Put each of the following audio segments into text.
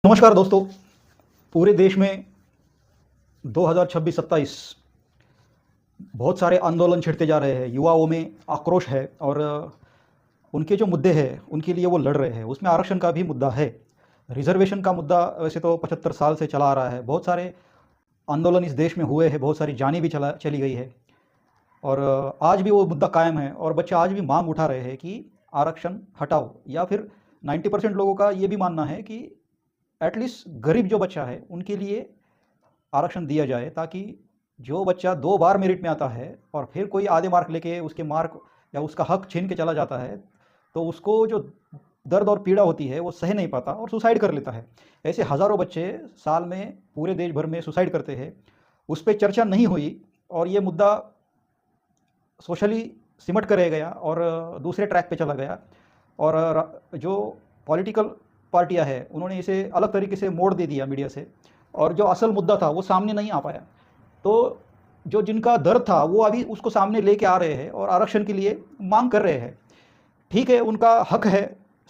नमस्कार दोस्तों। पूरे देश में 2026-27 बहुत सारे आंदोलन छिड़ते जा रहे हैं। युवाओं में आक्रोश है और उनके जो मुद्दे हैं उनके लिए वो लड़ रहे हैं। उसमें आरक्षण का भी मुद्दा है। रिजर्वेशन का मुद्दा वैसे तो 75 साल से चला आ रहा है। बहुत सारे आंदोलन इस देश में हुए हैं, बहुत सारी जानें भी चली गई है और आज भी वो मुद्दा कायम है और बच्चे आज भी मांग उठा रहे हैं कि आरक्षण हटाओ। या फिर 90% लोगों का ये भी मानना है कि एटलीस्ट गरीब जो बच्चा है उनके लिए आरक्षण दिया जाए, ताकि जो बच्चा 2 बार मेरिट में आता है और फिर कोई आधे मार्क लेके उसके मार्क या उसका हक छीन के चला जाता है, तो उसको जो दर्द और पीड़ा होती है वो सह नहीं पाता और सुसाइड कर लेता है। ऐसे हज़ारों बच्चे साल में पूरे देश भर में सुसाइड करते हैं। उस पर चर्चा नहीं हुई और ये मुद्दा सोशली सिमट कर रह गया और दूसरे ट्रैक पे चला गया और जो पॉलिटिकल पार्टियां हैं उन्होंने इसे अलग तरीके से मोड़ दे दिया मीडिया से और जो असल मुद्दा था वो सामने नहीं आ पाया। तो जो जिनका दर्द था वो अभी उसको सामने लेके आ रहे हैं और आरक्षण के लिए मांग कर रहे हैं। ठीक है, उनका हक है।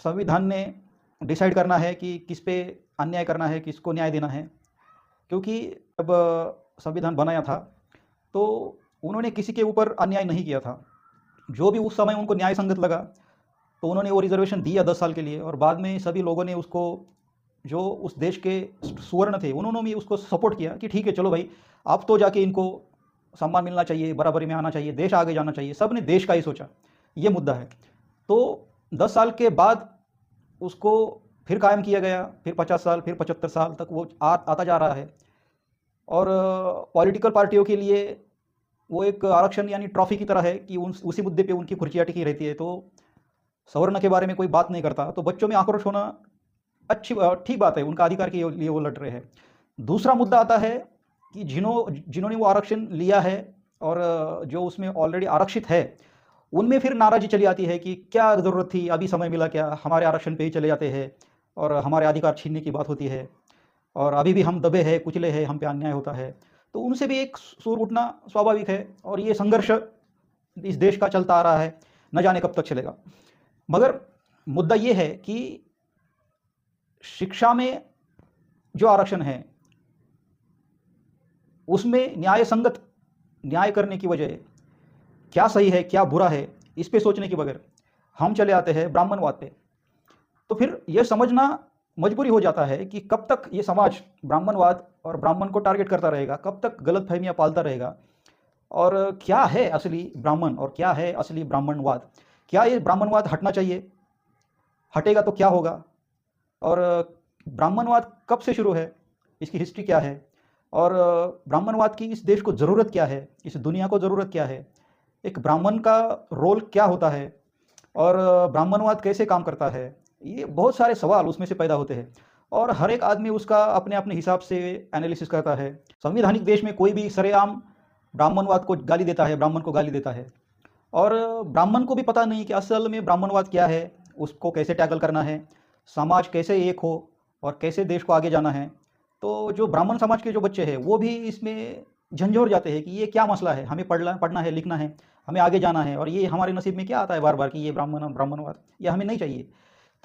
संविधान ने डिसाइड करना है कि किस पे अन्याय करना है, किसको न्याय देना है। क्योंकि जब संविधान बनाया था तो उन्होंने किसी के ऊपर अन्याय नहीं किया था। जो भी उस समय उनको न्याय संगत लगा तो उन्होंने वो रिजर्वेशन दिया 10 साल के लिए और बाद में सभी लोगों ने उसको, जो उस देश के सुवर्ण थे, उन्होंने भी उसको सपोर्ट किया कि ठीक है चलो भाई, अब तो जाके इनको सम्मान मिलना चाहिए, बराबरी में आना चाहिए, देश आगे जाना चाहिए। सब ने देश का ही सोचा, ये मुद्दा है। तो 10 साल के बाद उसको फिर कायम किया गया, फिर 50 साल, फिर 75 साल तक वो आता जा रहा है। और पॉलिटिकल पार्टियों के लिए वो एक आरक्षण यानी ट्रॉफी की तरह है कि उसी मुद्दे पे उनकी खुर्चियाँ टिकी रहती है। तो सवर्ण के बारे में कोई बात नहीं करता। तो बच्चों में आक्रोश होना ठीक बात है, उनका अधिकार के लिए वो लड़ रहे हैं। दूसरा मुद्दा आता है कि जिन्होंने वो आरक्षण लिया है और जो उसमें ऑलरेडी आरक्षित है, उनमें फिर नाराज़ी चली आती है कि क्या ज़रूरत थी, अभी समय मिला क्या, हमारे आरक्षण पे ही चले जाते हैं और हमारे अधिकार छीनने की बात होती है और अभी भी हम दबे हैं, कुचले हैं, हम पे अन्याय होता है। तो उनसे भी एक सुर उठना स्वाभाविक है और ये संघर्ष इस देश का चलता आ रहा है, न जाने कब तक चलेगा। मगर मुद्दा ये है कि शिक्षा में जो आरक्षण है उसमें न्याय संगत न्याय करने की वजह क्या सही है क्या बुरा है इस पे सोचने के बगैर हम चले आते हैं ब्राह्मणवाद पे। तो फिर यह समझना मजबूरी हो जाता है कि कब तक ये समाज ब्राह्मणवाद और ब्राह्मण को टारगेट करता रहेगा, कब तक गलतफहमियां पालता रहेगा और क्या है असली ब्राह्मण और क्या है असली ब्राह्मणवाद। क्या ये ब्राह्मणवाद हटना चाहिए? हटेगा तो क्या होगा? और ब्राह्मणवाद कब से शुरू है, इसकी हिस्ट्री क्या है और ब्राह्मणवाद की इस देश को ज़रूरत क्या है, इस दुनिया को ज़रूरत क्या है, एक ब्राह्मण का रोल क्या होता है और ब्राह्मणवाद कैसे काम करता है। ये बहुत सारे सवाल उसमें से पैदा होते हैं और हर एक आदमी उसका अपने अपने हिसाब से एनालिसिस करता है। संवैधानिक देश में कोई भी सरेआम ब्राह्मणवाद को गाली देता है, ब्राह्मण को गाली देता है और ब्राह्मण को भी पता नहीं कि असल में ब्राह्मणवाद क्या है, उसको कैसे टैकल करना है, समाज कैसे एक हो और कैसे देश को आगे जाना है। तो जो ब्राह्मण समाज के जो बच्चे हैं वो भी इसमें झंझोर जाते हैं कि ये क्या मसला है, हमें पढ़ना है, लिखना है, हमें आगे जाना है और ये हमारे नसीब में क्या आता है बार बार कि ये ब्राह्मणवाद ये हमें नहीं चाहिए।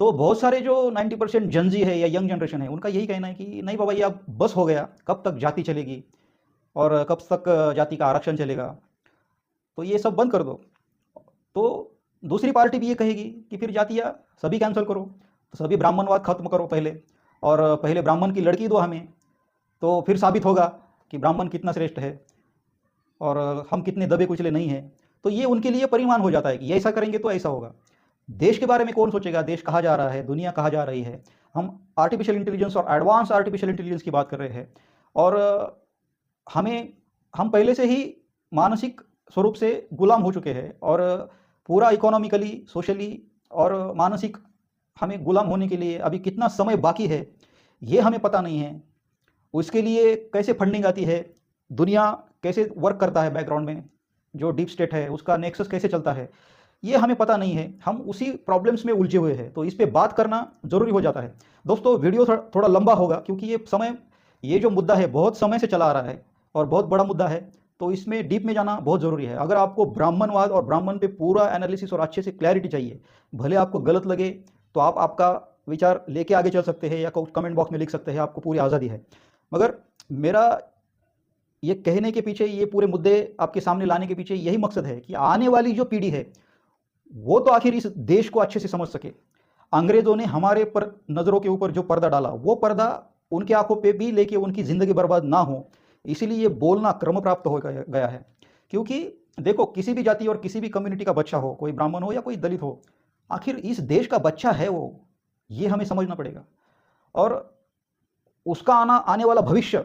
तो बहुत सारे जो 90% जनजी है या यंग जनरेशन है उनका यही कहना है कि नहीं बाबा, ये अब बस हो गया, कब तक जाति चलेगी और कब तक जाति का आरक्षण चलेगा, तो ये सब बंद कर दो। तो दूसरी पार्टी भी ये कहेगी कि फिर जातियाँ सभी कैंसिल करो, तो सभी ब्राह्मणवाद खत्म करो पहले और पहले ब्राह्मण की लड़की दो हमें, तो फिर साबित होगा कि ब्राह्मण कितना श्रेष्ठ है और हम कितने दबे कुचले नहीं हैं। तो ये उनके लिए परिमाण हो जाता है कि ये ऐसा करेंगे तो ऐसा होगा। देश के बारे में कौन सोचेगा? देश कहाँ जा रहा है, दुनिया कहाँ जा रही है। हम आर्टिफिशियल इंटेलिजेंस और एडवांस आर्टिफिशियल इंटेलिजेंस की बात कर रहे हैं और हम पहले से ही मानसिक स्वरूप से गुलाम हो चुके हैं और पूरा इकोनॉमिकली, सोशली और मानसिक हमें गुलाम होने के लिए अभी कितना समय बाकी है ये हमें पता नहीं है। उसके लिए कैसे फंडिंग आती है, दुनिया कैसे वर्क करता है बैकग्राउंड में, जो डीप स्टेट है उसका नेक्सस कैसे चलता है, ये हमें पता नहीं है। हम उसी प्रॉब्लम्स में उलझे हुए हैं, तो इस पे बात करना ज़रूरी हो जाता है। दोस्तों, वीडियो थोड़ा लंबा होगा क्योंकि ये जो मुद्दा है बहुत समय से चला आ रहा है और बहुत बड़ा मुद्दा है, तो इसमें डीप में जाना बहुत ज़रूरी है। अगर आपको ब्राह्मणवाद और ब्राह्मण पे पूरा एनालिसिस और अच्छे से क्लैरिटी चाहिए, भले आपको गलत लगे तो आप आपका विचार लेके आगे चल सकते हैं या कमेंट बॉक्स में लिख सकते हैं, आपको पूरी आज़ादी है। मगर मेरा ये कहने के पीछे, ये पूरे मुद्दे आपके सामने लाने के पीछे यही मकसद है कि आने वाली जो पीढ़ी है वो तो आखिर इस देश को अच्छे से समझ सके। अंग्रेज़ों ने हमारे पर नज़रों के ऊपर जो पर्दा डाला, वो पर्दा उनकी आंखों पे भी लेके उनकी ज़िंदगी बर्बाद ना हो, इसीलिए ये बोलना क्रम प्राप्त हो गया है। क्योंकि देखो, किसी भी जाति और किसी भी कम्युनिटी का बच्चा हो, कोई ब्राह्मण हो या कोई दलित हो, आखिर इस देश का बच्चा है वो, ये हमें समझना पड़ेगा। और उसका आने वाला भविष्य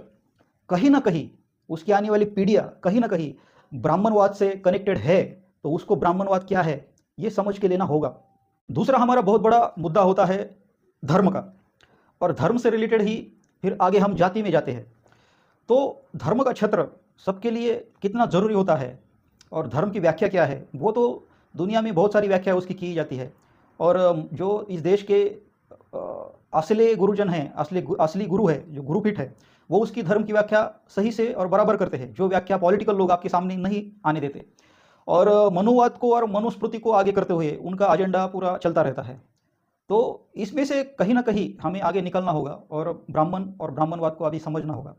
कहीं ना कहीं, उसकी आने वाली पीढ़ियाँ कहीं ना कहीं ब्राह्मणवाद से कनेक्टेड है, तो उसको ब्राह्मणवाद क्या है ये समझ के लेना होगा। दूसरा हमारा बहुत बड़ा मुद्दा होता है धर्म का, और धर्म से रिलेटेड ही फिर आगे हम जाति में जाते हैं। तो धर्म का छत्र सबके लिए कितना ज़रूरी होता है और धर्म की व्याख्या क्या है, वो तो दुनिया में बहुत सारी व्याख्या उसकी की जाती है। और जो इस देश के असली गुरुजन हैं, असली गुरु है, जो गुरुपीठ है, वो उसकी धर्म की व्याख्या सही से और बराबर करते हैं, जो व्याख्या पॉलिटिकल लोग आपके सामने नहीं आने देते। और मनुवाद को और मनुस्मृति को आगे करते हुए उनका एजेंडा पूरा चलता रहता है। तो इसमें से कहीं ना कहीं हमें आगे निकलना होगा और ब्राह्मणवाद को अभी समझना होगा।